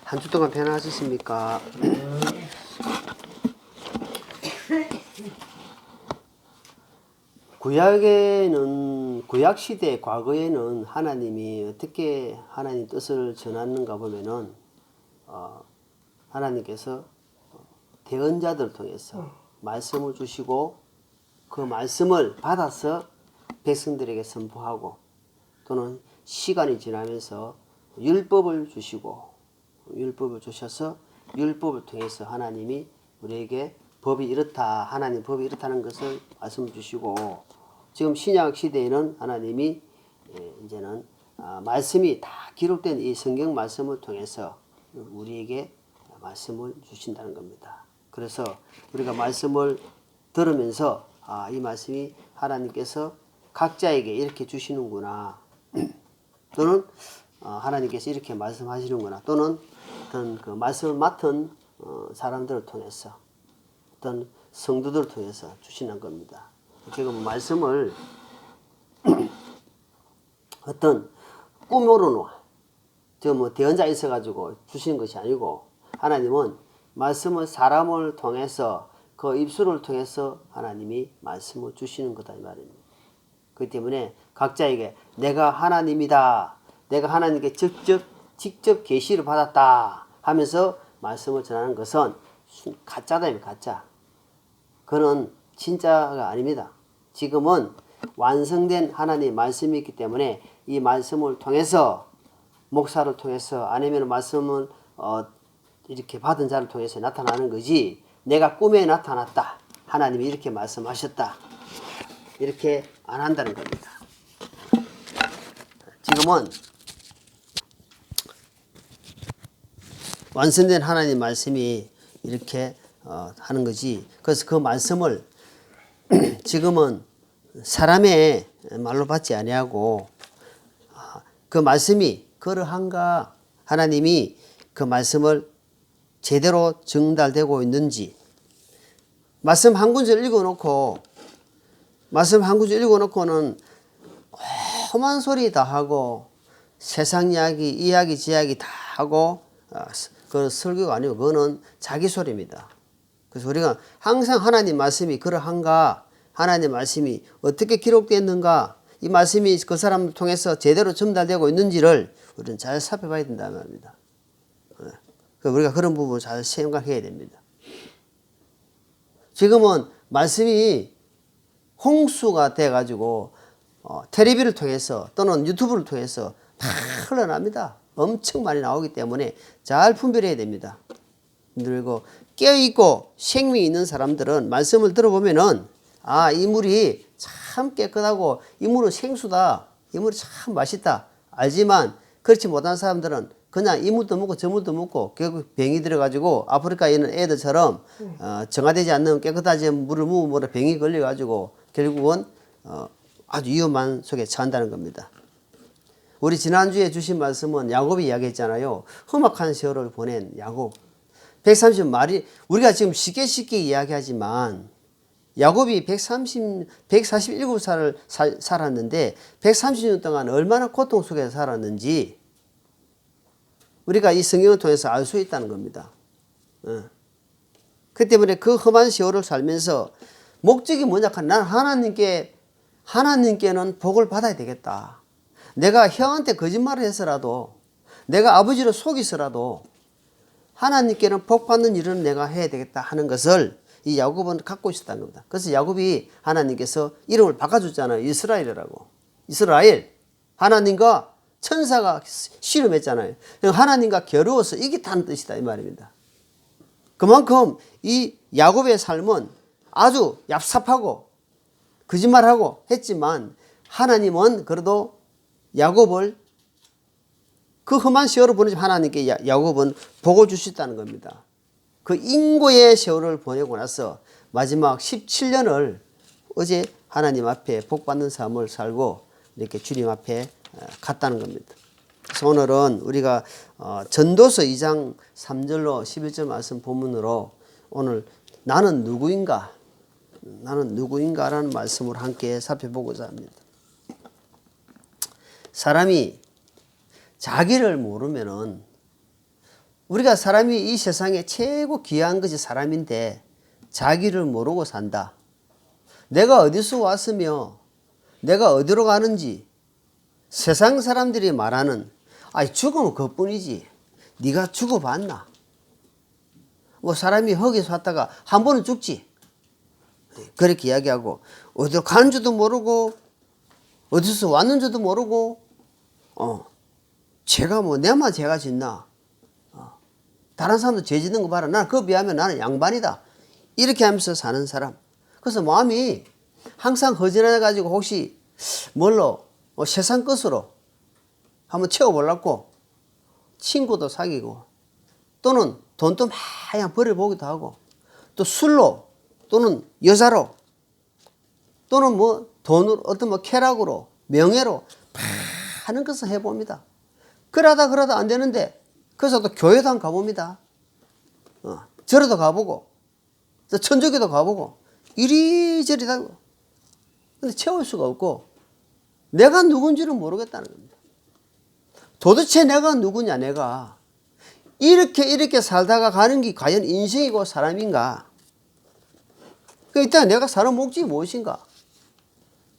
한 주 동안 편안하셨습니까? 구약시대 과거에는 하나님이 어떻게 하나님 뜻을 전하는가 보면은, 하나님께서 대언자들을 통해서 말씀을 주시고 그 말씀을 받아서 백성들에게 선포하고 또는 시간이 지나면서 율법을 주시고 율법을 주셔서 율법을 통해서 하나님이 우리에게 법이 이렇다, 하나님 법이 이렇다는 것을 말씀을 주시고 지금 신약 시대에는 하나님이 이제는 말씀이 다 기록된 이 성경 말씀을 통해서 우리에게 말씀을 주신다는 겁니다. 그래서 우리가 말씀을 들으면서 이 말씀이 하나님께서 각자에게 이렇게 주시는구나 또는 하나님께서 이렇게 말씀하시는구나 또는 어떤 그 말씀을 맡은 사람들을 통해서 어떤 성도들을 통해서 주시는 겁니다. 지금 말씀을 어떤 꿈으로는 지금 뭐 대언자 있어가지고 주시는 것이 아니고 하나님은 말씀을 사람을 통해서 그 입술을 통해서 하나님이 말씀을 주시는 거다 이 말입니다. 그렇기 때문에 각자에게 내가 하나님이다, 내가 하나님께 직접 계시를 받았다 하면서 말씀을 전하는 것은 가짜다, 가짜. 그는 진짜가 아닙니다. 지금은 완성된 하나님의 말씀이 있기 때문에 이 말씀을 통해서 목사를 통해서 아니면 말씀을 이렇게 받은 자를 통해서 나타나는 거지 내가 꿈에 나타났다, 하나님이 이렇게 말씀하셨다 이렇게 안 한다는 겁니다. 지금은 완성된 하나님 말씀이 이렇게 하는 거지. 그래서 그 말씀을 지금은 사람의 말로 받지 아니하고 그 말씀이 그러한가, 하나님이 그 말씀을 제대로 전달되고 있는지, 말씀 한 구절 읽어놓고 말씀 한 구절 읽어놓고는 험한 소리 다 하고 세상 이야기, 이야기, 지야기 다 하고 그 설교가 아니고 그거는 자기 소리입니다. 그래서 우리가 항상 하나님 말씀이 그러한가, 하나님 말씀이 어떻게 기록됐는가, 이 말씀이 그 사람을 통해서 제대로 전달되고 있는지를 우리는 잘 살펴봐야 된다는 말입니다. 우리가 그런 부분을 잘 생각해야 됩니다. 지금은 말씀이 홍수가 돼가지고 텔레비를 통해서 또는 유튜브를 통해서 다 흘러납니다. 엄청 많이 나오기 때문에 잘 분별해야 됩니다. 그리고 깨어있고 생명이 있는 사람들은 말씀을 들어보면은 이 물이 참 깨끗하고 이 물은 생수다, 이 물이 참 맛있다 알지만 그렇지 못한 사람들은 그냥 이 물도 먹고 저 물도 먹고 결국 병이 들어가지고 아프리카에 있는 애들처럼 정화되지 않는 깨끗하지 물을 먹으면 병이 걸려가지고 결국은 아주 위험한 속에 처한다는 겁니다. 우리 지난주에 주신 말씀은 야곱이 이야기했잖아요. 험악한 세월을 보낸 야곱. 130마리, 우리가 지금 쉽게 이야기하지만 야곱이 147살을 살았는데 130년 동안 얼마나 고통 속에서 살았는지 우리가 이 성경을 통해서 알 수 있다는 겁니다. 그 때문에 그 험한 세월을 살면서 목적이 뭐냐 하면 난 하나님께는 복을 받아야 되겠다. 내가 형한테 거짓말을 해서라도 내가 아버지를 속이서라도 하나님께는 복 받는 일은 내가 해야 되겠다 하는 것을 이 야곱은 갖고 있었다는 겁니다. 그래서 야곱이 하나님께서 이름을 바꿔줬잖아요. 이스라엘이라고. 이스라엘. 하나님과 천사가 씨름했잖아요. 하나님과 겨루어서 이기다는 뜻이다 이 말입니다. 그만큼 이 야곱의 삶은 아주 얍삽하고 거짓말하고 했지만 하나님은 그래도 야곱을 그 험한 세월을 보내지 하나님께 야곱은 복을 주셨다는 겁니다. 그 인고의 세월을 보내고 나서 마지막 17년을 어제 하나님 앞에 복받는 삶을 살고 이렇게 주님 앞에 갔다는 겁니다. 그래서 오늘은 우리가 전도서 2장 3절로 11절 말씀 본문으로 오늘 나는 누구인가 라는 말씀을 함께 살펴보고자 합니다. 사람이 자기를 모르면은 우리가 사람이 이 세상에 최고 귀한 것이 사람인데 자기를 모르고 산다. 내가 어디서 왔으며 내가 어디로 가는지 세상 사람들이 말하는 죽으면 그것뿐이지. 네가 죽어봤나? 뭐 사람이 거기서 왔다가 한 번은 죽지. 그렇게 이야기하고 어디로 가는 줄도 모르고 어디서 왔는 줄도 모르고 죄가 뭐 내만 죄가 짓나? 다른 사람도 죄 짓는 거 봐라. 나는 그거 비하면 나는 양반이다. 이렇게 하면서 사는 사람. 그래서 마음이 항상 허전해가지고 혹시 뭘로 세상 것으로 한번 채워보려고 친구도 사귀고 또는 돈도 마냥 버려보기도 하고 또 술로 또는 여자로 또는 뭐 돈으로 어떤 뭐 쾌락으로 명예로 많은 것을 해봅니다. 그러다 안 되는데 그래서 또 교회도 한번 가봅니다. 절에도 가보고 또 천주교도 가보고 이리저리 다고 근데 채울 수가 없고 내가 누군지는 모르겠다는 겁니다. 도대체 내가 누구냐 내가 이렇게 살다가 가는 게 과연 인생이고 사람인가? 일단 내가 사는 목적이 무엇인가?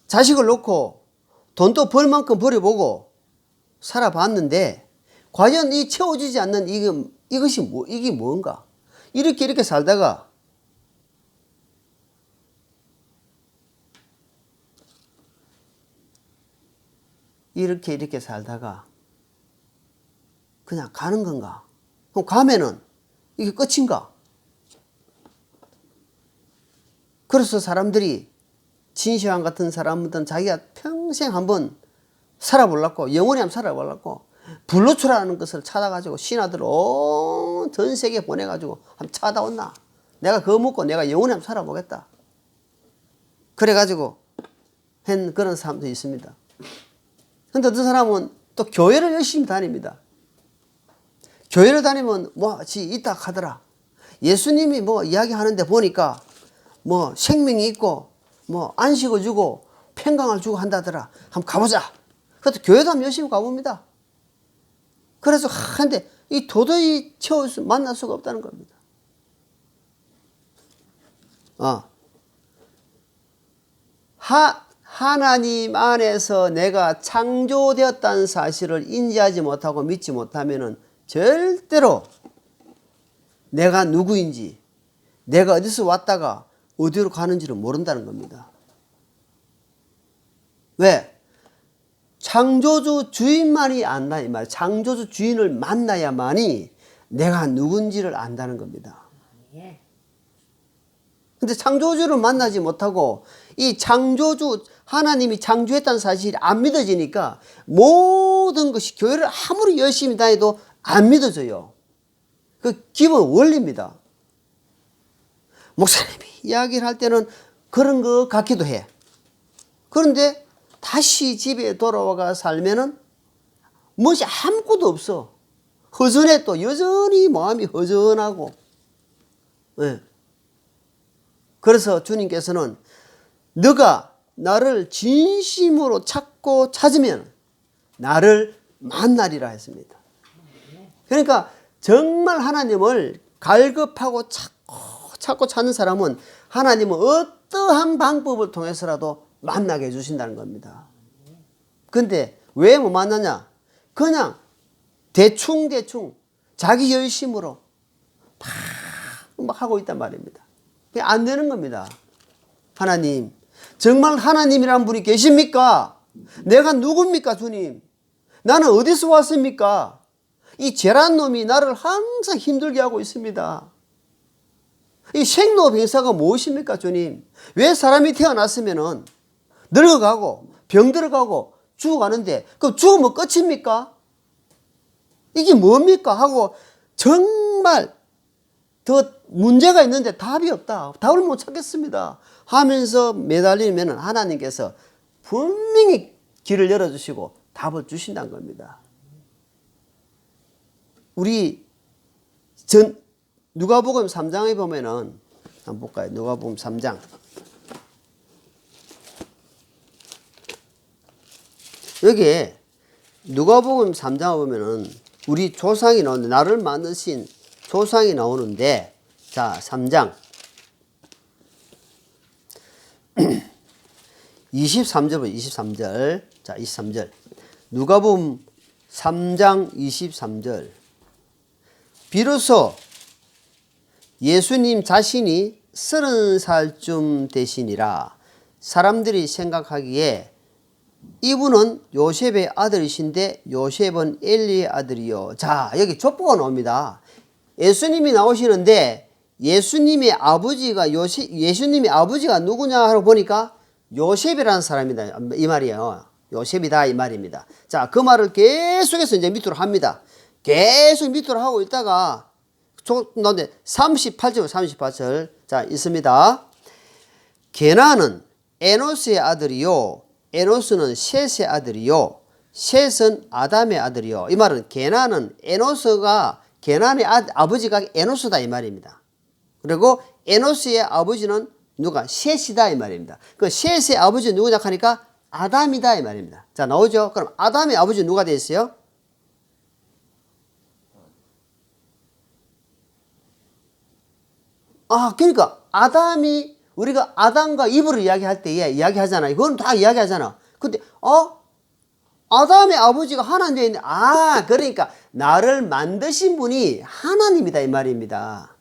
자식을 놓고 돈도 벌 만큼 벌여보고 살아봤는데 과연 이 채워지지 않는 이게 뭔가? 이렇게 살다가 이렇게 살다가 그냥 가는 건가? 그럼 가면은 이게 끝인가? 그래서 사람들이 진시황 같은 사람들은 자기가 평생 한번 살아보려고 영원히 한번 살아보려고 불로초라는 것을 찾아가지고 신하들 온 전 세계 보내가지고 한번 찾아온나 내가 그거 먹고 내가 영원히 한번 살아보겠다 그래가지고 한 그런 사람도 있습니다. 근데 그 사람은 또 교회를 열심히 다닙니다. 교회를 다니면 이따 하더라. 예수님이 이야기하는데 보니까 생명이 있고 안식을 주고 평강을 주고 한다더라. 한번 가보자. 그래서 교회도 한번 열심히 가봅니다. 그래서 근데 이 도저히 만날 수가 없다는 겁니다. 하나님 안에서 내가 창조되었다는 사실을 인지하지 못하고 믿지 못하면은 절대로 내가 누구인지 내가 어디서 왔다가 어디로 가는지를 모른다는 겁니다. 왜? 창조주 주인만이 안다 이 말. 창조주 주인을 만나야만이 내가 누군지를 안다는 겁니다. 근데 창조주를 만나지 못하고 이 창조주 하나님이 창조했다는 사실이 안 믿어지니까 모든 것이 교회를 아무리 열심히 다녀도 안 믿어져요. 그 기본 원리입니다. 목사님이 이야기를 할 때는 그런 것 같기도 해. 그런데 다시 집에 돌아와 살면은 무엇이 아무것도 없어. 허전해. 또 여전히 마음이 허전하고. 네. 그래서 주님께서는 너가 나를 진심으로 찾고 찾으면 나를 만나리라 했습니다. 그러니까 정말 하나님을 갈급하고 찾고 찾는 사람은 하나님은 어떠한 방법을 통해서라도 만나게 해주신다는 겁니다. 근데 왜 못 만나냐? 그냥 대충 자기 열심으로 막 하고 있단 말입니다. 그게 안 되는 겁니다. 하나님, 정말 하나님이란 분이 계십니까? 내가 누굽니까 주님? 나는 어디서 왔습니까? 이 죄란 놈이 나를 항상 힘들게 하고 있습니다. 이 생로병사가 무엇입니까 주님? 왜 사람이 태어났으면은 늙어가고 병들어가고 죽어가는데 그럼 죽으면 끝입니까? 이게 뭡니까? 하고 정말 더 문제가 있는데 답이 없다. 답을 못 찾겠습니다. 하면서 매달리면 하나님께서 분명히 길을 열어주시고 답을 주신다는 겁니다. 우리 누가복음 3장에 보면은 한번 볼까요? 누가복음 3장. 여기에 누가복음 3장에 보면은 우리 조상이 나오는데, 나를 만드신 조상이 나오는데, 자, 3장. 23절부터 23절. 자, 23절. 누가복음 3장 23절. 비로소 예수님 자신이 30살쯤 되시니라. 사람들이 생각하기에 이분은 요셉의 아들이신데 요셉은 엘리의 아들이요. 자, 여기 족보가 나옵니다. 예수님이 나오시는데 예수님의 아버지가 예수님의 아버지가 누구냐 하고 보니까 요셉이라는 사람이다 이 말이에요. 요셉이다 이 말입니다. 자, 그 말을 계속해서 이제 밑으로 합니다. 계속 밑으로 하고 있다가 나오는데 38절 38절 자 있습니다. 게나는 에노스의 아들이요, 에노스는 셋의 아들이요, 셋은 아담의 아들이요. 이 말은 게나는 에노스가 게나의 아버지가 에노스다 이 말입니다. 그리고 에노스의 아버지는 누가? 셋이다 이 말입니다. 그 셋의 아버지는 누구냐 하니까 아담이다 이 말입니다. 자, 나오죠? 그럼 아담의 아버지 누가 되었어요? 아, 그러니까 아담이 우리가 아담과 이브를 이야기할 때 이야기하잖아요. 그건 다 이야기하잖아. 근데 아담의 아버지가 하나님 되어 있는데, 아, 그러니까 나를 만드신 분이 하나님이다 이 말입니다.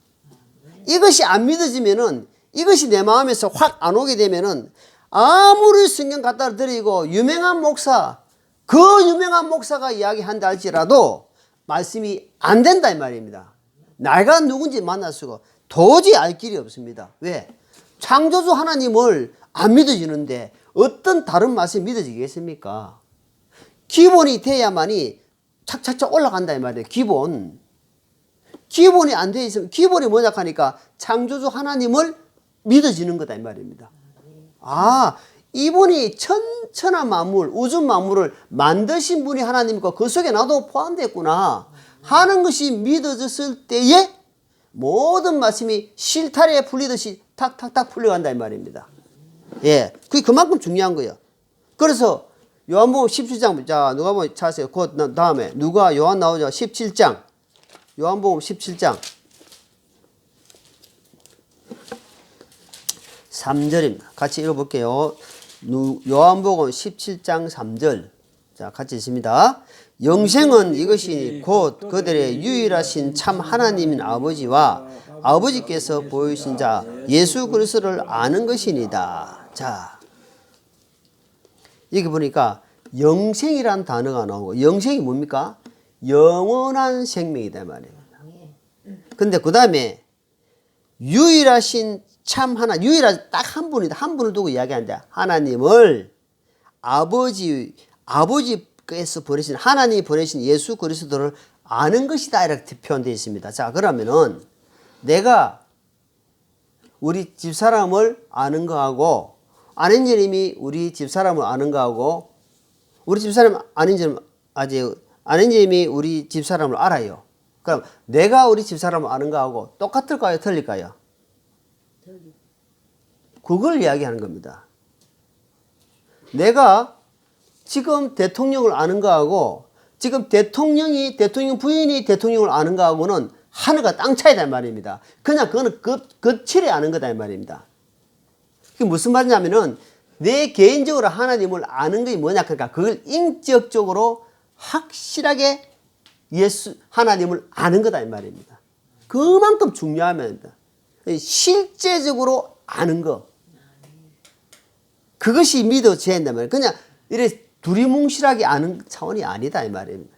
이것이 안 믿어지면은, 이것이 내 마음에서 확 안 오게 되면은 아무리 성경 갖다 드리고 유명한 목사, 그 유명한 목사가 이야기한다 할지라도 말씀이 안 된다 이 말입니다. 내가 누군지 만났고 도저히 알 길이 없습니다. 왜? 창조주 하나님을 안 믿어지는데 어떤 다른 말씀이 믿어지겠습니까? 기본이 돼야만이 착착착 올라간다 이 말이에요. 기본이 안 돼 있으면, 기본이 뭐냐 하니까 창조주 하나님을 믿어지는 거다 이 말입니다. 아, 이분이 천하 만물, 우주 만물을 만드신 분이 하나님이고 그 속에 나도 포함됐구나 하는 것이 믿어졌을 때에 모든 말씀이 실타래에 풀리듯이 탁탁탁 풀려간다 이 말입니다. 예, 그게 그만큼 중요한 거예요. 그래서 요한복음 17장, 자, 누가 한번 찾으세요. 그 다음에 누가 요한 나오죠? 17장, 요한복음 17장 3절입니다. 같이 읽어볼게요. 요한복음 17장 3절. 자, 같이 있습니다. 영생은 이것이 곧 그들의 유일하신 참 하나님인 아버지와 아버지께서 보이신 자 예수 그리스도를 아는 것이니다. 자, 여기 보니까 영생이란 단어가 나오고, 영생이 뭡니까? 영원한 생명이다 말입니다. 근데 그 다음에 유일하신 참 하나, 유일한 딱 한 분이다. 한 분을 두고 이야기한다. 하나님을 아버지께서 보내신, 하나님이 보내신 예수 그리스도를 아는 것이다 이렇게 표현되어 있습니다. 자, 그러면은 내가 우리 집사람을 아는 거하고 아내님이 우리 집사람을 아는 거하고 우리 집사람 아내님이 우리 집사람을 알아요. 그럼 내가 우리 집사람을 아는 거하고 똑같을까요? 틀릴까요? 그걸 이야기하는 겁니다. 내가 지금 대통령을 아는 거하고 지금 대통령 부인이 대통령을 아는 거하고는 하늘과 땅 차이다 말입니다. 그냥 그거는 거칠에 아는 거다 말입니다. 그게 무슨 말이냐면은 내 개인적으로 하나님을 아는 것이 뭐냐 그러니까 그걸 인격적으로 확실하게 하나님을 아는 거다 이 말입니다. 그만큼 중요합니다. 실제적으로 아는 거. 그것이 믿어져야 한다면 그냥 이래 두리뭉실하게 아는 차원이 아니다 이 말입니다.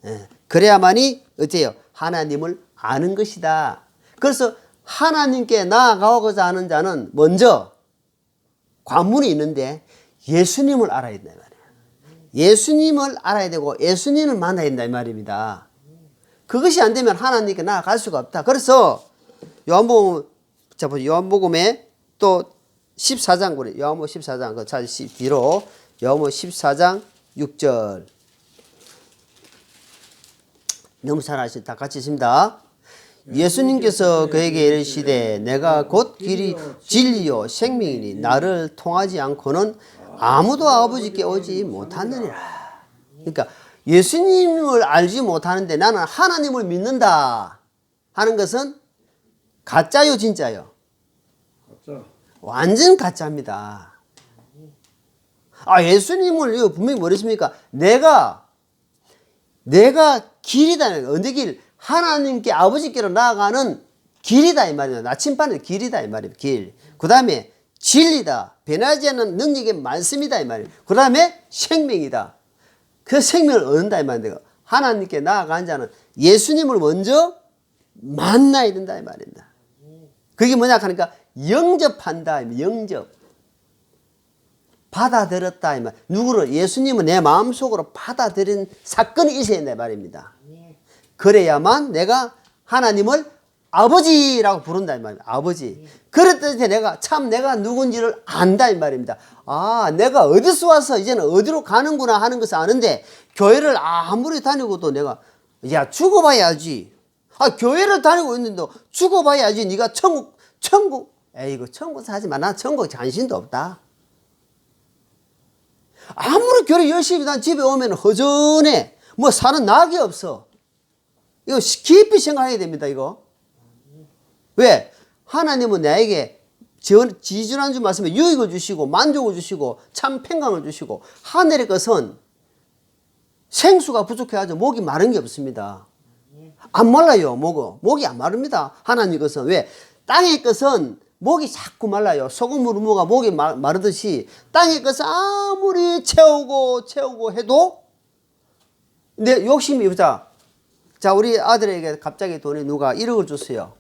예. 그래야만이 어때요? 하나님을 아는 것이다. 그래서 하나님께 나아가고자 하는 자는 먼저 관문이 있는데 예수님을 알아야 된다 이 말이에요. 예수님을 알아야 되고 예수님을 만나야 된다 이 말입니다. 그것이 안 되면 하나님께 나아갈 수가 없다. 그래서 요한복음에 또 14장 그래. 요한복음 14장 그 다시 뒤로 요한복음 14장 6절. 너무 잘 아시다. 같이 있습니다. 예수님께서 그에게 이르시되 내가 곧 길이 진리요 생명이니 나를 통하지 않고는 아무도 아버지께 오지 못하느니라. 그러니까 예수님을 알지 못하는데 나는 하나님을 믿는다 하는 것은 가짜요, 진짜요? 가짜. 완전 가짜입니다. 예수님을 이거 분명히 뭐랬습니까? 내가 길이다. 어느 길? 하나님께 아버지께로 나아가는 길이다 이 말이에요. 나침반의 길이다 이 말이에요. 길. 그 다음에 진리다. 변하지 않는 능력의 말씀이다 이 말이에요. 그 다음에 생명이다. 그 생명을 얻는다 이 말이에요. 하나님께 나아간 자는 예수님을 먼저 만나야 된다 이 말입니다. 그게 뭐냐 하니까 영접한다. 영접. 받아들였다 이 말. 누구를? 예수님은 내 마음속으로 받아들인 사건이 있어야 된다 이 말입니다. 그래야만 내가 하나님을 아버지라고 부른다 이 말입니다. 아버지. 그랬더니 내가 누군지를 안다 이 말입니다. 내가 어디서 와서 이제는 어디로 가는구나 하는 것을 아는데, 교회를 아무리 다니고도 내가 죽어봐야지. 교회를 다니고 있는데 죽어봐야지. 네가 천국 이거 천국 하지 마. 난 천국 관심도 없다. 아무리 교회 열심히 난 집에 오면 허전해. 뭐 사는 낙이 없어. 이거 깊이 생각해야 됩니다. 이거. 왜? 하나님은 나에게 지지난주 말씀에 유익을 주시고 만족을 주시고 참 평강을 주시고, 하늘의 것은 생수가 부족해가지고 목이 마른 게 없습니다. 안 말라요. 목이 안 마릅니다. 하나님의 것은. 왜? 땅의 것은 목이 자꾸 말라요. 소금으로 무가 목이 마르듯이 땅의 것은 아무리 채우고 해도, 근데 욕심이 보자. 자, 우리 아들에게 갑자기 돈이 누가 1억을 줬어요.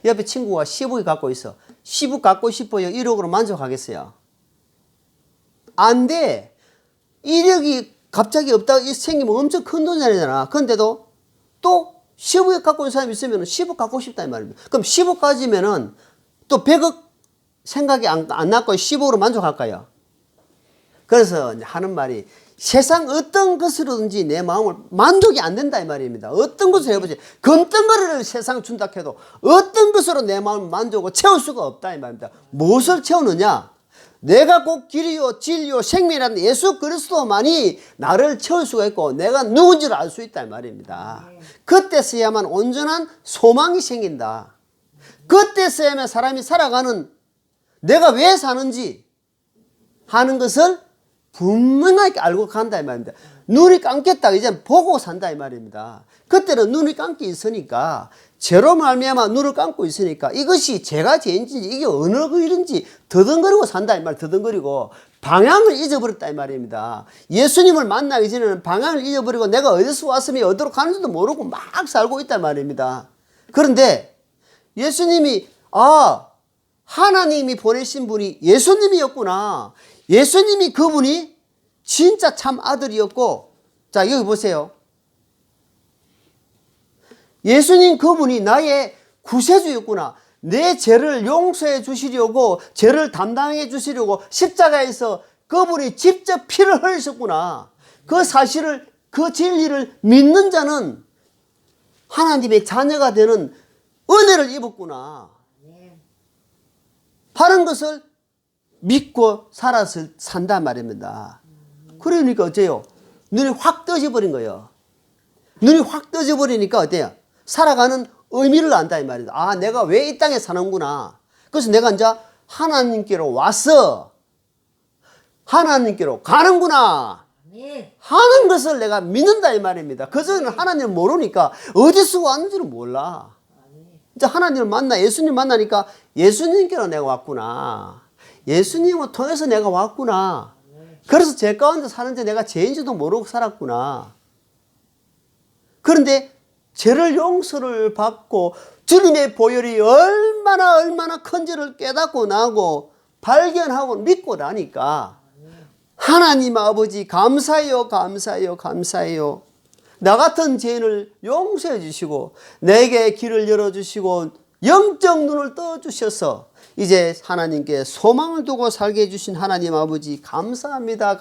옆에 친구가 10억이 갖고 있어. 10억 갖고 싶어요. 1억으로 만족하겠어요? 안 돼. 1억이 갑자기 없다가 생기면 엄청 큰 돈이잖아. 그런데도 또 10억 갖고 있는 사람이 있으면 10억 갖고 싶다 이 말입니다. 그럼 10억 가지면은 또 100억 생각이 안 났고 10억으로 만족할까요? 그래서 하는 말이, 세상 어떤 것으로든지 내 마음을 만족이 안 된다 이 말입니다. 어떤 것을 해보지. 금덩어리를 세상 준다 해도 어떤 것으로 내 마음을 만족을 채울 수가 없다 이 말입니다. 무엇을 채우느냐? 내가 곧 길이요 진리요 생명이라는 예수 그리스도만이 나를 채울 수가 있고 내가 누군지를 알 수 있다 이 말입니다. 그때서야만 온전한 소망이 생긴다. 그때서야만 사람이 살아가는, 내가 왜 사는지 하는 것을 분명하게 알고 간다 이 말입니다. 눈이 감겼다 이제 보고 산다 이 말입니다. 그때는 눈이 감겨 있으니까, 죄로 말미암아 눈을 감고 있으니까 이것이 죄가 죄인지 이게 어느 일인지 더듬거리고 산다 이 말. 더듬거리고 방향을 잊어버렸다 이 말입니다. 예수님을 만나기 전에는 방향을 잊어버리고 내가 어디서 왔으면 어디로 가는지도 모르고 막 살고 있단 말입니다. 그런데 예수님이 하나님이 보내신 분이 예수님이었구나. 예수님이 그분이 진짜 참 아들이었고, 자 여기 보세요. 예수님 그분이 나의 구세주였구나. 내 죄를 용서해 주시려고, 죄를 담당해 주시려고 십자가에서 그분이 직접 피를 흘리셨구나. 그 사실을, 그 진리를 믿는 자는 하나님의 자녀가 되는 은혜를 입었구나 하는 것을 믿고 살아서 산단 말입니다. 그러니까 어때요? 눈이 확 떠져버린 거예요. 눈이 확 떠져버리니까 어때요? 살아가는 의미를 안다 이 말이다. 내가 왜 이 땅에 사는구나. 그래서 내가 이제 하나님께로 와서 하나님께로 가는구나 하는 것을 내가 믿는다 이 말입니다. 그전에는 하나님을 모르니까 어디서 왔는지를 몰라. 이제 하나님을 만나, 예수님 만나니까 예수님께로 내가 왔구나. 예수님을 통해서 내가 왔구나. 그래서 죄 가운데 사는데 내가 죄인지도 모르고 살았구나. 그런데 죄를 용서를 받고 주님의 보혈이 얼마나 큰지를 깨닫고 나고 발견하고 믿고 나니까, 하나님 아버지 감사해요. 나 같은 죄인을 용서해 주시고 내게 길을 열어주시고 영적 눈을 떠주셔서 이제 하나님께 소망을 두고 살게 해주신 하나님 아버지 감사합니다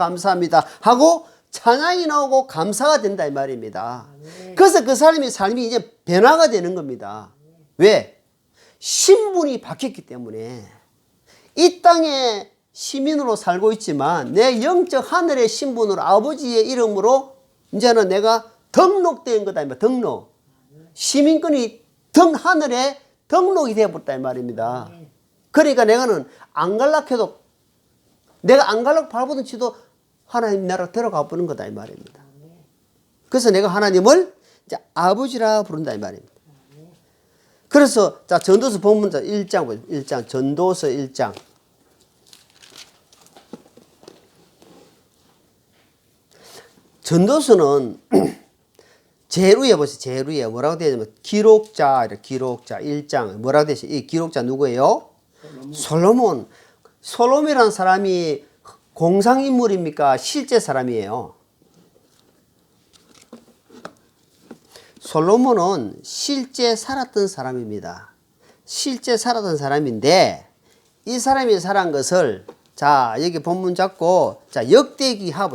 하고 찬양이 나오고 감사가 된다 이 말입니다. 그래서 그 사람의 삶이 이제 변화가 되는 겁니다. 왜? 신분이 바뀌었기 때문에. 이 땅에 시민으로 살고 있지만 내 영적 하늘의 신분으로 아버지의 이름으로 이제는 내가 등록된 거다 이 말. 등록. 시민권이 하늘에 등록이 되어버렸다 이 말입니다. 그러니까 내가는 안 갈락 해도 내가 안 갈락 발버둥 치도 하나님 나라 들어가 보는 거다 이 말입니다. 그래서 내가 하나님을 이제 아버지라 부른다 이 말입니다. 그래서 자 전도서 본문 1장 보죠. 1장 전도서 1장. 전도서는 제일 위에 보세요. 제일 위에 뭐라고 되어 있냐면 기록자 1장 뭐라고 되어 있어요? 이 기록자 누구예요? 솔로몬. 솔로몬이라는 사람이 공상인물입니까? 실제 사람이에요. 솔로몬은 실제 살았던 사람입니다. 실제 살았던 사람인데 이 사람이 살아간 것을 자 여기 본문 잡고 자 역대기하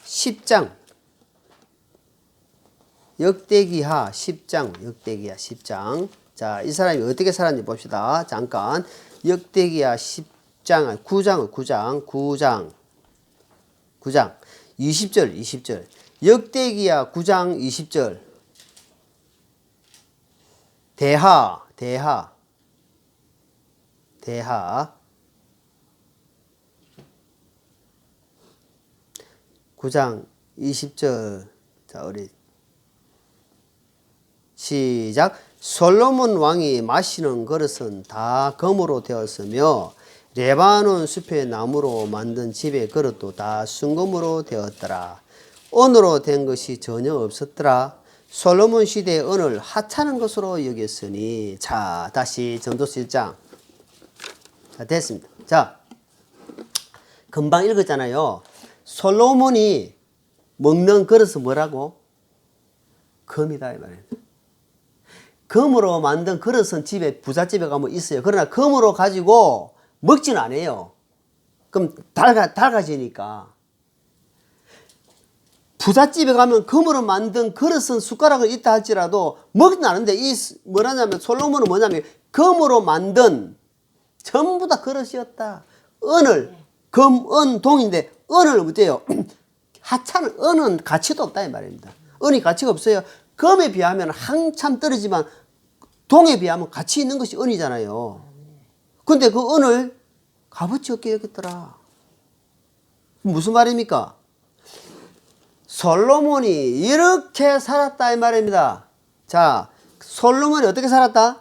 10장 역대기하 10장 자 이 사람이 어떻게 살았는지 봅시다. 잠깐 역대기하 10장 9장 20절 역대기야 9장 20절 대하 9장 20절 자 우리 시작 솔로몬 왕이 마시는 그릇은 다 금으로 되었으며 레바논 숲의 나무로 만든 집의 그릇도 다 순금으로 되었더라. 은으로 된 것이 전혀 없었더라. 솔로몬 시대의 은을 하찮은 것으로 여겼으니 자 다시 전도서 1장 자 됐습니다. 자 금방 읽었잖아요. 솔로몬이 먹는 그릇은 뭐라고? 금이다 이 말이에요. 금으로 만든 그릇은 집에 부잣집에 가면 있어요. 그러나 금으로 가지고 먹지는 않아요. 그럼 달가지니까. 부잣집에 가면 금으로 만든 그릇은 숟가락을 있다 할지라도 먹지는 않은데 이 뭐라냐면 솔로몬은 뭐냐면 금으로 만든 전부 다 그릇이었다. 은을 금, 은, 동인데 은을 어때요? 하찮은 은은 가치도 없다 이 말입니다. 은이 가치가 없어요. 금에 비하면 한참 떨어지만 동에 비하면 가치 있는 것이 은이잖아요. 근데 그 은을 값어치 없게 여겼더라. 무슨 말입니까? 솔로몬이 이렇게 살았다 이 말입니다. 자, 솔로몬이 어떻게 살았다?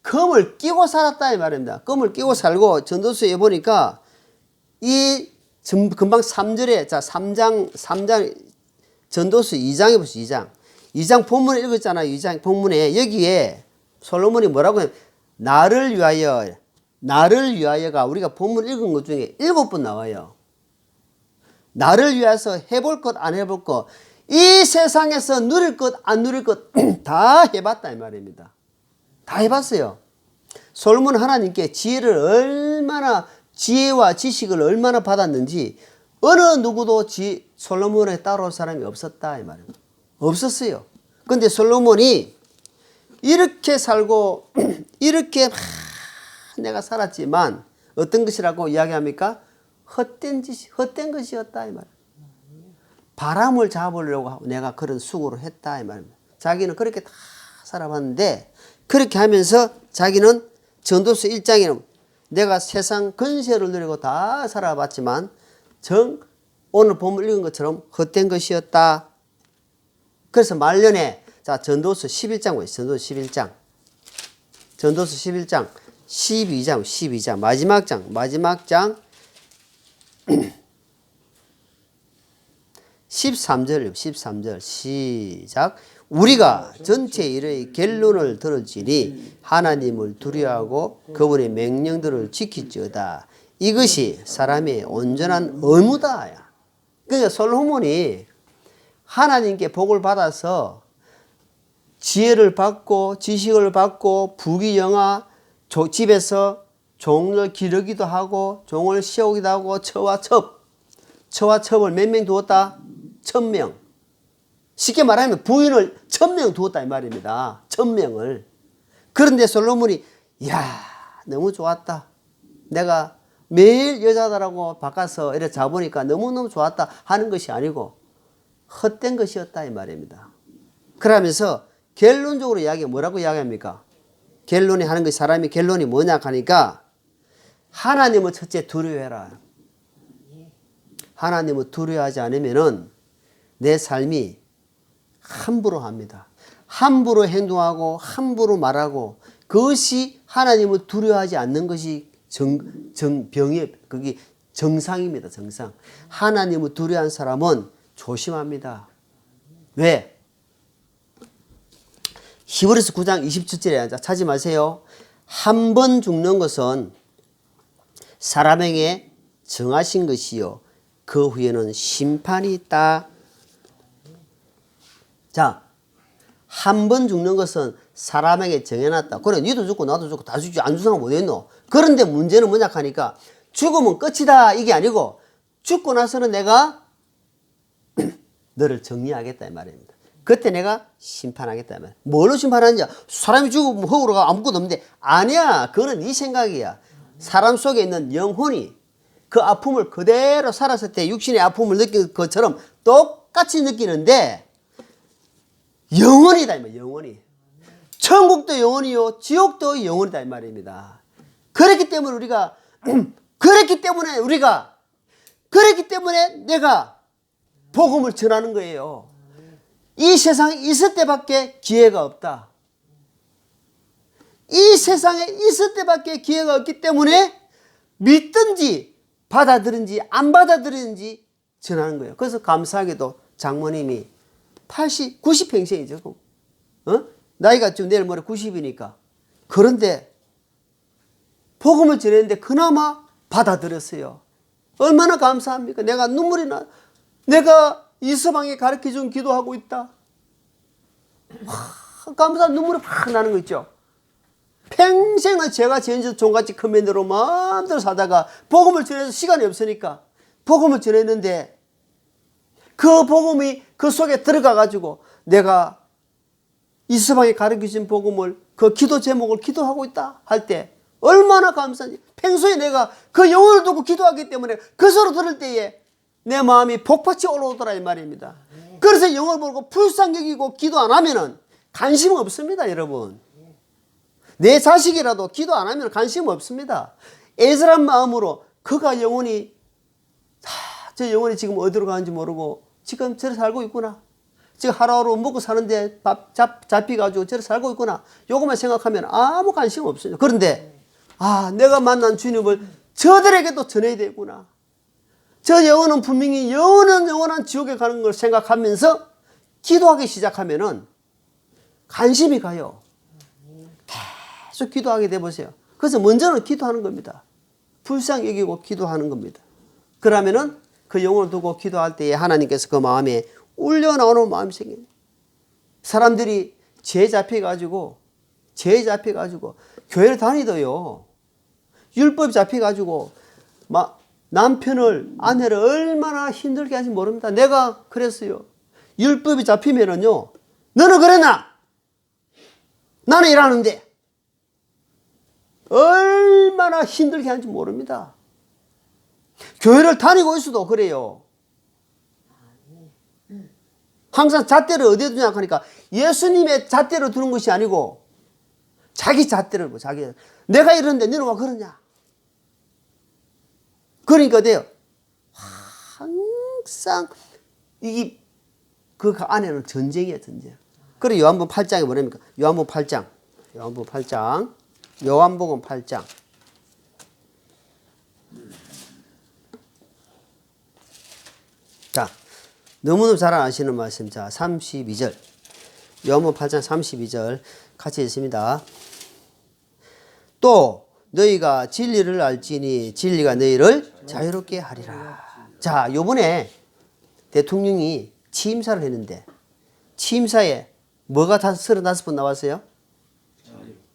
금을 끼고 살았다 이 말입니다. 금을 끼고 살고 전도서에 보니까 이 금방 3절에 자 3장 전도서 2장에 보세요. 2장 본문을 읽었잖아요. 2장 본문에 여기에 솔로몬이 뭐라고 해요? 나를 위하여가 우리가 본문 읽은 것 중에 7번 나와요. 나를 위해서 해볼 것 안 해볼 것 이 세상에서 누릴 것 안 누릴 것 다 해봤다 이 말입니다. 다 해봤어요. 솔로몬 하나님께 지혜와 지식을 얼마나 받았는지 어느 누구도 솔로몬에 따라올 사람이 없었다 이 말입니다. 없었어요. 근데 솔로몬이 이렇게 살고 이렇게 내가 살았지만 어떤 것이라고 이야기합니까? 헛된 것이었다 이 말입니다. 바람을 잡으려고 하고 내가 그런 수고를 했다 이 말입니다. 자기는 그렇게 다 살아봤는데 그렇게 하면서 자기는 전도서 1장에는 내가 세상 근세를 누리고 다 살아봤지만 오늘 본문 읽은 것처럼 헛된 것이었다. 그래서 말년에 자 전도서 11장 보세요. 전도서 11장 12장 마지막 장 13절 시작 우리가 전체 일의 결론을 들을지니 하나님을 두려워하고 그분의 명령들을 지킬지어다. 이것이 사람의 온전한 의무다. 그러니까 솔로몬이 하나님께 복을 받아서 지혜를 받고 지식을 받고 부귀영화 집에서 종을 기르기도 하고 종을 세우기도 하고 처와 첩을 몇 명 두었다? 1000명. 쉽게 말하면 부인을 1000명 두었다 이 말입니다. 1000명을. 그런데 솔로몬이 너무 좋았다. 내가 매일 여자들하고 바꿔서 이렇게 자보니까 너무너무 좋았다 하는 것이 아니고 헛된 것이었다 이 말입니다. 그러면서 결론적으로 뭐라고 이야기합니까? 결론이 하는 것이 사람이 결론이 뭐냐 하니까 하나님을 첫째 두려워해라. 하나님을 두려워하지 않으면은 내 삶이 함부로 합니다. 함부로 행동하고 함부로 말하고 그것이 하나님을 두려워하지 않는 것이 그게 정상입니다. 정상. 하나님을 두려워하는 사람은 조심합니다. 왜? 히브리서 9장 27절에 찾지 마세요. 한 번 죽는 것은 사람에게 정하신 것이요 그 후에는 심판이 있다. 자, 한 번 죽는 것은 사람에게 정해놨다. 그래, 니도 죽고 나도 죽고 다 죽지 안 죽는 사람 어딨노? 그런데 문제는 뭐냐 하니까 죽으면 끝이다 이게 아니고 죽고 나서는 내가 너를 정리하겠다 이 말입니다. 그때 내가 심판하겠다 이 말이야. 뭘로 심판하는지 사람이 죽으면 허우로 가 아무것도 없는데 아니야. 그거는 네 생각이야. 사람 속에 있는 영혼이 그 아픔을 그대로 살았을 때 육신의 아픔을 느낀 것처럼 똑같이 느끼는데 영원이다 이 말이야. 영원이. 천국도 영원이요 지옥도 영원이다 이 말입니다. 그렇기 때문에 내가 복음을 전하는 거예요. 이 세상에 있을 때밖에 기회가 없다. 이 세상에 있을 때밖에 기회가 없기 때문에 믿든지 받아들인지 안 받아들이는지 전하는 거예요. 그래서 감사하게도 장모님이 90평생이죠. 나이가 지금 내일 모레 90이니까. 그런데 복음을 전했는데 그나마 받아들였어요. 얼마나 감사합니까? 내가 눈물이 나. 내가 이서방이 가르쳐준 기도하고 있다. 감사한 눈물이 팍 나는 거 있죠. 평생을 제가 전주 종갓집 커맨드로 마음대로 사다가 복음을 전해서 시간이 없으니까 복음을 전했는데 그 복음이 그 속에 들어가 가지고 내가 이서방이 가르쳐준 복음을 그 기도 제목을 기도하고 있다 할 때 얼마나 감사한지. 평소에 내가 그 영혼을 두고 기도하기 때문에 그 소리 들을 때에 내 마음이 복받이 올라오더라 이 말입니다. 그래서 영을 보고 불쌍히 여기고 기도 안 하면은 관심 없습니다 여러분. 내 자식이라도 기도 안 하면 관심 없습니다. 애절한 마음으로 그가 영혼이 저 영혼이 지금 어디로 가는지 모르고 지금 저래 살고 있구나. 지금 하루하루 먹고 사는데 밥 잡혀가지고 저래 살고 있구나. 요것만 생각하면 아무 관심 없어요. 그런데 내가 만난 주님을 저들에게도 전해야 되구나. 저 영혼은 분명히 영원한 지옥에 가는 걸 생각하면서 기도하기 시작하면은 관심이 가요. 계속 기도하게 돼 보세요. 그래서 먼저는 기도하는 겁니다. 불쌍히 여기고 기도하는 겁니다. 그러면은 그 영혼을 두고 기도할 때에 하나님께서 그 마음에 울려 나오는 마음이 생겨요. 사람들이 죄 잡혀가지고 교회를 다니도요. 율법 잡혀가지고 남편을 아내를 얼마나 힘들게 하는지 모릅니다. 내가 그랬어요. 율법이 잡히면은요. 너는 그랬나? 나는 일하는데 얼마나 힘들게 하는지 모릅니다. 교회를 다니고 있어도 그래요. 항상 잣대를 어디에 두냐 하니까 예수님의 잣대로 두는 것이 아니고 자기 잣대를 내가 이러는데 너는 왜 그러냐? 그러니까 돼요. 항상 그 안에는 전쟁이야 전쟁. 그래 요한복음 8장에 뭐랍니까? 요한복음 8장. 자, 너무너무 잘 아시는 말씀. 자, 32절. 요한복음 8장 32절 같이 읽습니다. 또 너희가 진리를 알지니 진리가 너희를 자유롭게 하리라. 자, 요번에 대통령이 취임사를 했는데 취임사에 뭐가 35번 나왔어요?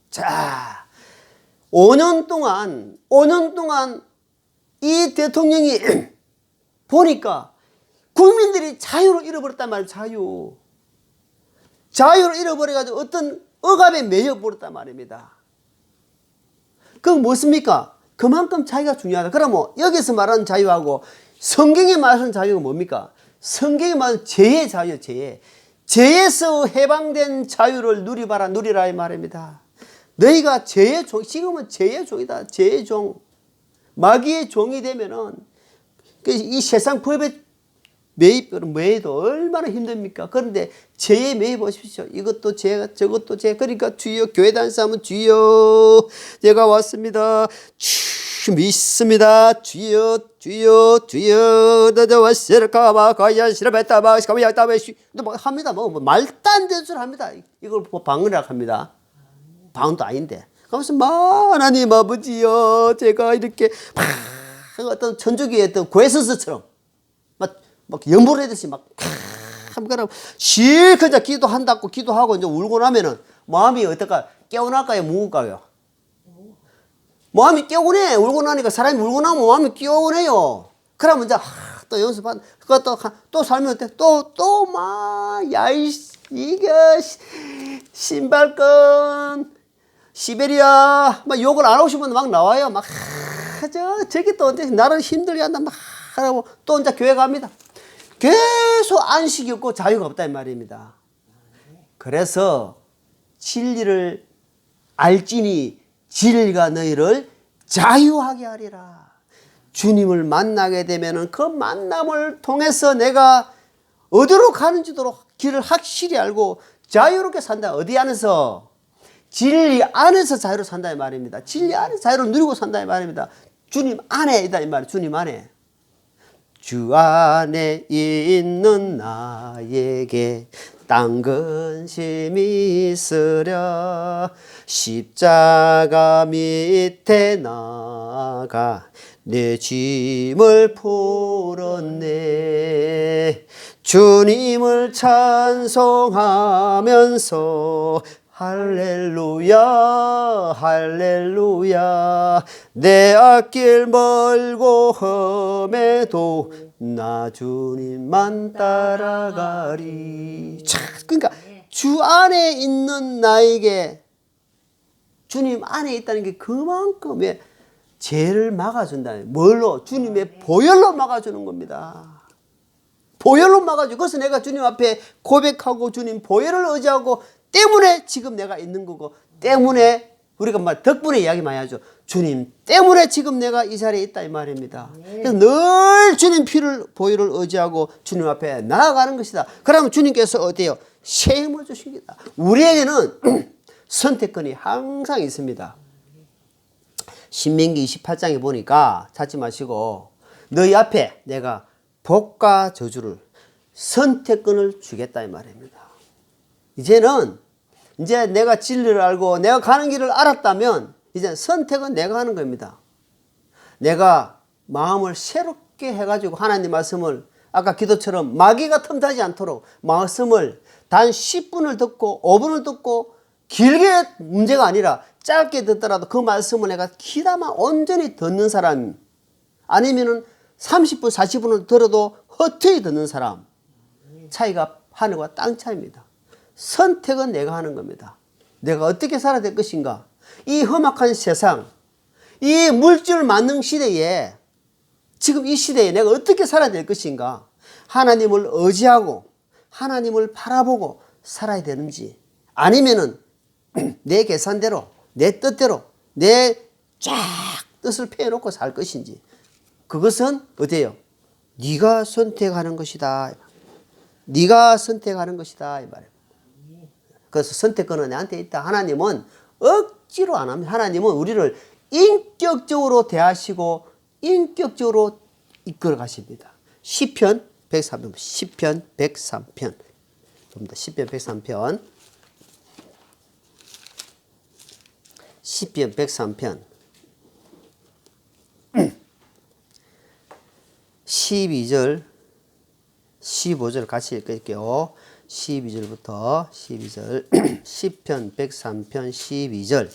자, 5년 동안 이 대통령이 보니까 국민들이 자유를 잃어버렸단 말이에요. 자유를 잃어버려가지고 어떤 억압에 매여버렸단 말입니다. 그건 무엇입니까? 그만큼 자유가 중요하다. 그러면 여기서 말하는 자유하고 성경에 말하는 자유가 뭡니까? 성경에 말하는 죄의 자유, 죄에서 해방된 자유를 누리라 이 말입니다. 너희가 죄의 종, 지금은 죄의 종이다. 죄의 종. 마귀의 종이 되면은 이 세상 법에 매입도 얼마나 힘듭니까? 그런데 죄에 매입하십시오. 이것도 죄, 저것도 죄. 그러니까 주여, 교회 다니는 사람은 주여, 제가 왔습니다. 주 믿습니다. 주여, 주여, 주여, 너저 왔을까봐 가야 싫어했다봐 가야다봐 뭐 합니다. 뭐 말도 안 되는 소리 합니다. 이걸 방언이라고 합니다. 방언도 아닌데. 그러면서 하나님 아버지여, 제가 이렇게 어떤 천주교의 어떤 고해선서처럼 막 연보를 하듯이 막 그러고 실컷 기도한다고 기도하고 이제 울고 나면은 마음이 어떨까? 깨어날까요? 묵을까요? 마음이 깨우네. 울고 나니까 사람이 울고 나면 마음이 깨우네요. 그러면 이제 또 연습한 그것도 또 살면 어때? 또 막 야이 이게 신발끈 시베리아 막 욕을 안 하고 싶으면 막 나와요. 막 저기 또 언제 나를 힘들게 한다 막 하라고 또 이제 교회 갑니다. 계속 안식이 없고 자유가 없다 이 말입니다. 그래서 진리를 알지니 진리가 너희를 자유하게 하리라. 주님을 만나게 되면은 그 만남을 통해서 내가 어디로 가는지도 길을 확실히 알고 자유롭게 산다. 어디 안에서? 진리 안에서 자유로 산다 이 말입니다. 진리 안에서 자유를 누리고 산다 이 말입니다. 주님 안에 있다 이 말이에요. 주님 안에. 주 안에 있는 나에게 딴 근심이 있으랴. 십자가 밑에 나가 내 짐을 풀었네. 주님을 찬송하면서 할렐루야 할렐루야 내 앞길 멀고 험해도 나 주님만 따라가리. 그러니까 주 안에 있는 나에게 주님 안에 있다는 게 그만큼의 죄를 막아준다. 뭘로? 주님의 보혈로 막아주는 겁니다. 보혈로 막아주고 그래서 내가 주님 앞에 고백하고 주님 보혈을 의지하고 때문에 지금 내가 있는 거고 때문에 우리가 막 덕분에 이야기 많이 하죠. 주님 때문에 지금 내가 이 자리에 있다 이 말입니다. 그래서 늘 주님 피를 보혈을 의지하고 주님 앞에 나아가는 것이다. 그러면 주님께서 어때요? 새 힘을 주십니다. 우리에게는 선택권이 항상 있습니다. 신명기 28장에 보니까 찾지 마시고 너희 앞에 내가 복과 저주를 선택권을 주겠다 이 말입니다. 이제는 이제 내가 진리를 알고 내가 가는 길을 알았다면 이제 선택은 내가 하는 겁니다. 내가 마음을 새롭게 해가지고 하나님 말씀을 아까 기도처럼 마귀가 틈타지 않도록 말씀을 단 10분을 듣고 5분을 듣고 길게 문제가 아니라 짧게 듣더라도 그 말씀을 내가 귀담아 온전히 듣는 사람 아니면은 30분 40분을 들어도 헛되이 듣는 사람 차이가 하늘과 땅 차이입니다. 선택은 내가 하는 겁니다. 내가 어떻게 살아야 될 것인가? 이 험악한 세상, 이 물질 만능 시대에 지금 이 시대에 내가 어떻게 살아야 될 것인가? 하나님을 의지하고 하나님을 바라보고 살아야 되는지 아니면은 내 계산대로 내 뜻대로 내 쫙 뜻을 펴놓고 살 것인지 그것은 어때요? 네가 선택하는 것이다. 네가 선택하는 것이다 이 말이에요. 그래서 선택권은 내한테 있다. 하나님은 억지로 안 합니다. 하나님은 우리를 인격적으로 대하시고 인격적으로 이끌어 가십니다. 시편 103편, 시편 103편. 봅니다. 시편 103편. 시편 103편. 12절, 15절 같이 읽을게요. 12절부터 12절 시편 103편 12절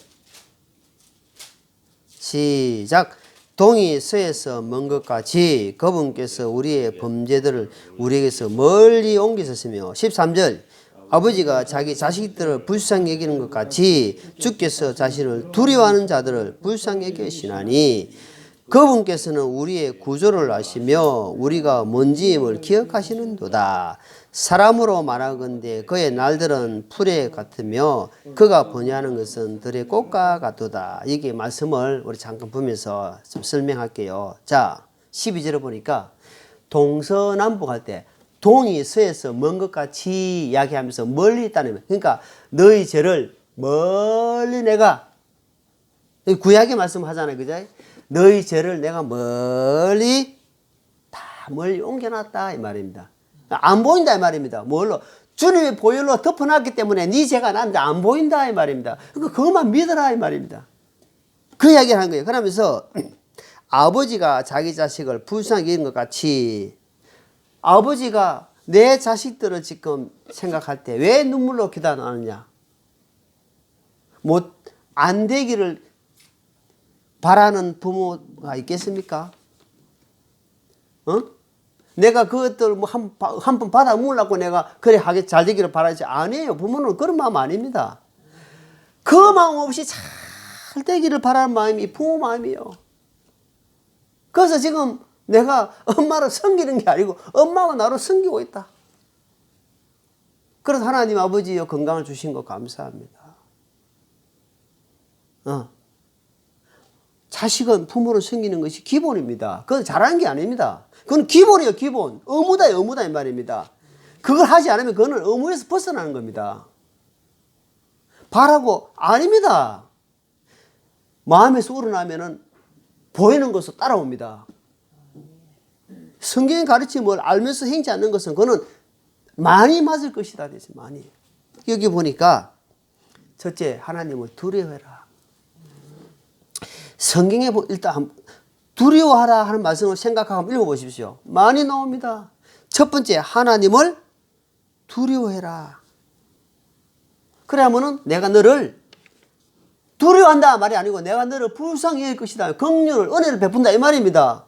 시작. 동이 서에서 먼 것 같이 그분께서 우리의 범죄들을 우리에게서 멀리 옮기셨으며 13절 아버지가 자기 자식들을 불쌍히 여기는 것 같이 주께서 자신을 두려워하는 자들을 불쌍히 여기시나니 그분께서는 우리의 구조를 아시며 우리가 뭔지임을 기억하시는도다. 사람으로 말하건대 그의 날들은 풀에 같으며 그가 번뇌하는 것은 들의 꽃과 같도다. 이게 말씀을 우리 잠깐 보면서 좀 설명할게요. 자, 12절을 보니까 동서남북 할 때 동이 서에서 먼 것 같이 이야기하면서 멀리 있다는 거예요. 그러니까 너희 죄를 멀리 내가 구약의 말씀을 하잖아요. 그죠? 너희 죄를 내가 멀리 다 멀리 옮겨놨다 이 말입니다. 안 보인다 이 말입니다. 뭘로? 주님의 보혈로 덮어놨기 때문에 네 죄가 나한테 안 보인다 이 말입니다. 그러니까 그것만 믿어라 이 말입니다. 그 이야기를 하는 거예요. 그러면서 아버지가 자기 자식을 불쌍히 여기는 것 같이 아버지가 내 자식들을 지금 생각할 때 왜 눈물로 기도하느냐? 못 안 되기를 바라는 부모가 있겠습니까? 어? 내가 그것들 뭐 한 번 받아 먹으려고 내가 그래 하게 잘 되기를 바라지 아니에요. 부모는 그런 마음 아닙니다. 그 마음 없이 잘 되기를 바라는 마음이 부모 마음이에요. 그래서 지금 내가 엄마를 섬기는 게 아니고 엄마가 나를 섬기고 있다. 그래서 하나님 아버지여 건강을 주신 거 감사합니다. 자식은 부모를 섬기는 것이 기본입니다. 그건 잘하는 게 아닙니다. 그건 기본이에요, 기본. 의무다 이 말입니다. 그걸 하지 않으면 그거는 의무에서 벗어나는 겁니다. 바라고 아닙니다. 마음에서 우러나면은 보이는 것으로 따라옵니다. 성경의 가르침을 알면서 행치 않는 것은 그거는 많이 맞을 것이다. 많이. 여기 보니까 첫째 하나님을 두려워해라. 성경에 일단 두려워하라 하는 말씀을 생각하고 읽어보십시오. 많이 나옵니다. 첫 번째 하나님을 두려워해라. 그러면은 내가 너를 두려워한다 말이 아니고 내가 너를 불쌍히 여길 것이다. 긍휼을 은혜를 베푼다 이 말입니다.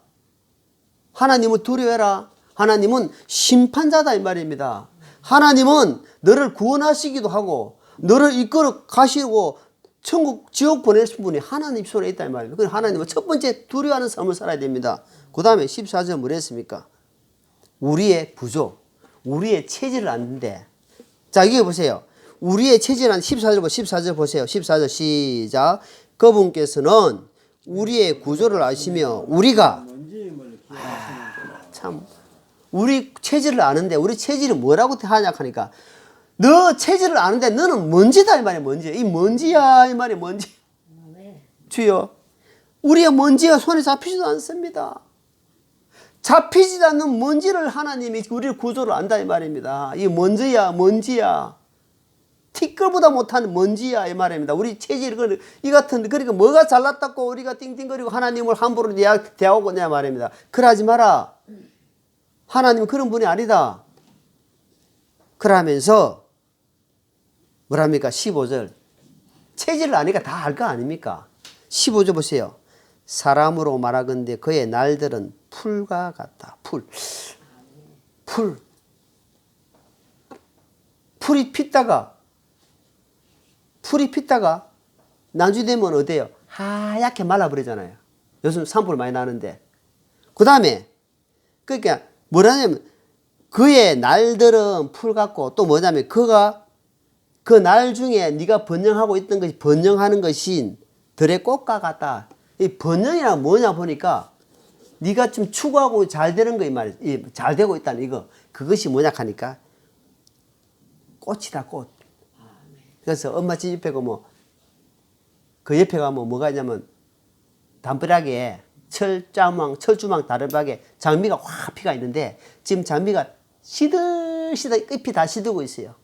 하나님을 두려워해라. 하나님은 심판자다 이 말입니다. 하나님은 너를 구원하시기도 하고 너를 이끌어 가시고 천국 지옥 보내신 분이 하나님 손에 있다 이 말입니다. 그래서 하나님은 첫 번째 두려워하는 삶을 살아야 됩니다. 그 다음에 14절 뭘 했습니까? 우리의 부족, 우리의 체질을 아는데 자 이게 보세요. 우리의 체질을 아는 14절 보세요. 14절 시작. 그분께서는 우리의 구조를 아시며 우리가 참 우리 체질을 아는데 우리 체질이 뭐라고 하냐 하니까 너 체질을 아는데 너는 먼지다 이 말이야. 먼지. 이 먼지야 이 말이야. 먼지. 주여 우리의 먼지가 손에 잡히지도 않습니다. 잡히지도 않는 먼지를 하나님이 우리의 구조를 안다 이 말입니다. 이 먼지야 티끌보다 못한 먼지야 이 말입니다. 우리 체질 이 같은 그러니까 뭐가 잘났다고 우리가 띵띵거리고 하나님을 함부로 대하고 내 말입니다. 그러지 마라. 하나님은 그런 분이 아니다. 그러면서 뭐랍니까? 15절 체질을 아니까 다 알 거 아닙니까? 15절 보세요. 사람으로 말하건대 그의 날들은 풀과 같다. 풀이 피다가 나중에 되면 어때요? 하얗게 말라버리잖아요. 요즘 산불 많이 나는데. 그 다음에 그러니까 뭐라냐면 그의 날들은 풀 같고 또 뭐냐면 그가 그 날 중에 네가 번영하고 있던 것이 번영하는 것인 들의 꽃과 같다. 이 번영이란 뭐냐 보니까 네가 좀 추구하고 잘 되는 거 이 말이야. 잘 되고 있다는 이거. 그것이 뭐냐 하니까 꽃이다 꽃. 그래서 엄마 집 옆에 가면 그 옆에 가면 뭐가 있냐면 담벼락에 철주망 다르게 장미가 확 피가 있는데 지금 장미가 시들시들 잎이 다 시들고 있어요.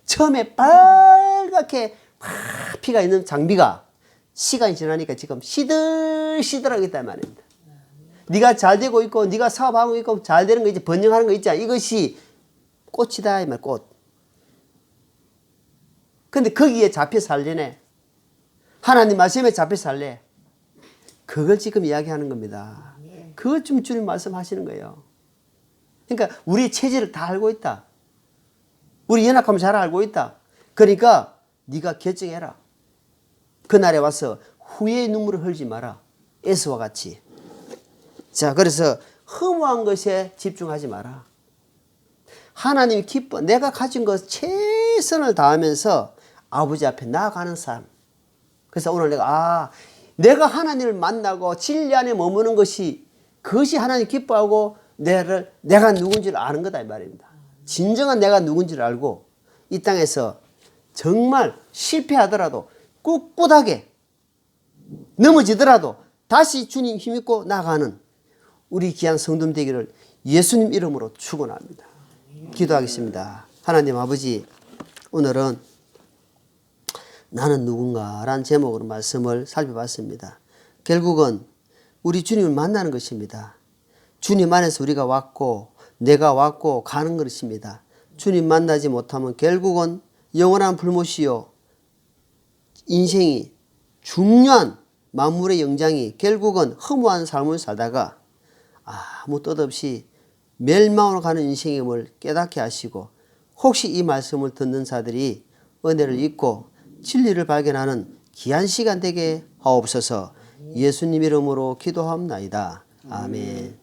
처음에 빨갛게 확 피가 있는 장미가 시간이 지나니까 지금 시들시들하게 있단 말입니다. 네가 잘 되고 있고 네가 사업하고 있고 잘 되는 거 있지 번영하는 거 있지 이것이 꽃이다 이 말 꽃. 근데 거기에 잡혀 살려네. 하나님 말씀에 잡혀 살래. 그걸 지금 이야기하는 겁니다. 그걸 좀 주님 말씀하시는 거예요. 그러니까 우리 체질을 다 알고 있다. 우리 연약함을 잘 알고 있다. 그러니까 네가 결정해라. 그날에 와서 후회의 눈물을 흘리지 마라. 에스와 같이. 자, 그래서 허무한 것에 집중하지 마라. 하나님이 기뻐. 내가 가진 것 최선을 다하면서 아버지 앞에 나아가는 삶. 그래서 오늘 내가 하나님을 만나고 진리 안에 머무는 것이 그것이 하나님 기뻐하고 내가 누군지를 아는 거다 이 말입니다. 진정한 내가 누군지를 알고 이 땅에서 정말 실패하더라도 꿋꿋하게 넘어지더라도 다시 주님 힘입고 나가는 우리 귀한 성도님 되기를 예수님 이름으로 축원합니다. 기도하겠습니다. 하나님 아버지, 오늘은 나는 누군가라는 제목으로 말씀을 살펴봤습니다. 결국은 우리 주님을 만나는 것입니다. 주님 안에서 우리가 왔고 내가 왔고 가는 것입니다. 주님 만나지 못하면 결국은 영원한 불못이요 인생이 중요한 만물의 영장이 결국은 허무한 삶을 살다가 아무 뜻없이 멸망으로 가는 인생임을 깨닫게 하시고 혹시 이 말씀을 듣는 자들이 은혜를 잊고 진리를 발견하는 귀한 시간 되게 하옵소서. 예수님 이름으로 기도합나이다. 아멘.